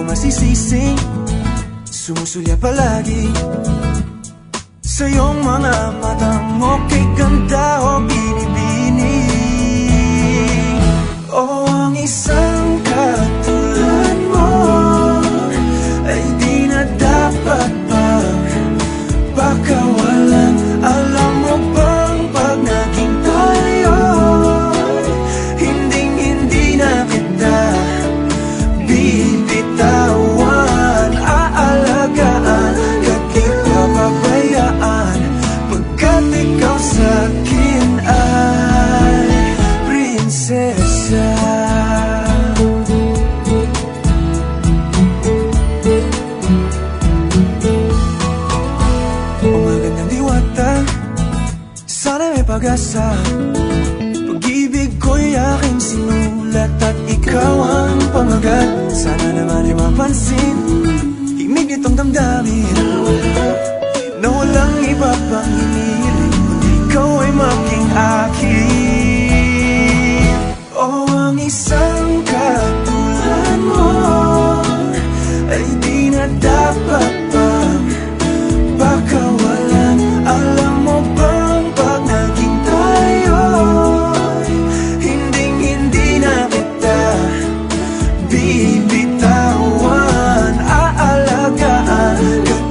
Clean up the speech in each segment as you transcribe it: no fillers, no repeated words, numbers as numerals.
masisisi, sumusulya palagi sa iyong mga matang okay ganda o binibini. O ang isang katulad mo ay di na dapat pagkawalan. Alam mo bang pag naging tayo, hindi na kita bibitawan. Aalagaan, di pa pabayaan, pagkat ikaw sa'kin ay prinsesa. O magandang diwata, sana may pag-asa. Pag-ibig ko'y aking sinulat at ikaw ang pamagat. Sana naman ay mapansin himig nitong damdamin na walang iba pang hinihiling kundi ikaw ay maging akin. O ang isang katulad mo ay di na dapat pagkawalan. Alam mo bang pag naging tayo, hindi na kita bibitawan. Aalagaan,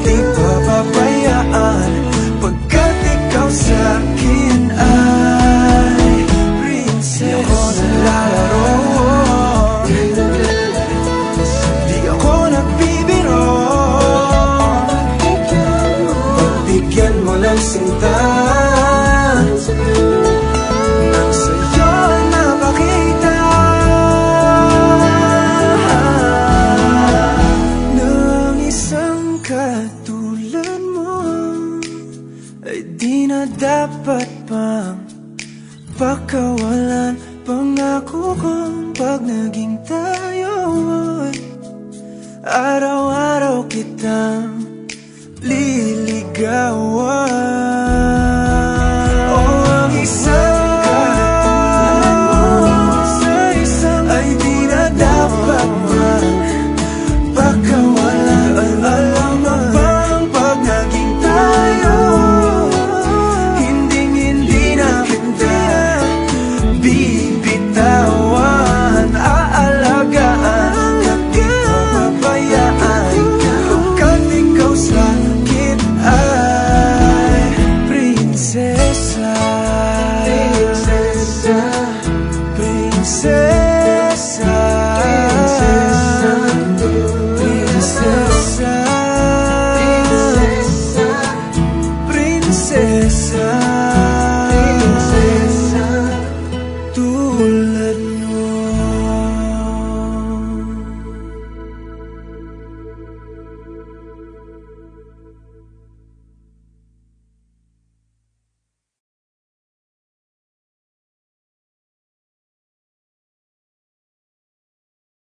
di pa pabayaan, pagkat ikaw sa'kin ay prinsesa. Di ako naglalaro, di ako nagbibiro. Pagbigyan mo lang sinta, nang sa'yo napakita ng isang katulad mo ay di na dapat pang pagkawalan. Pangako kong pag naging tayo ay araw-araw kitang liligawan.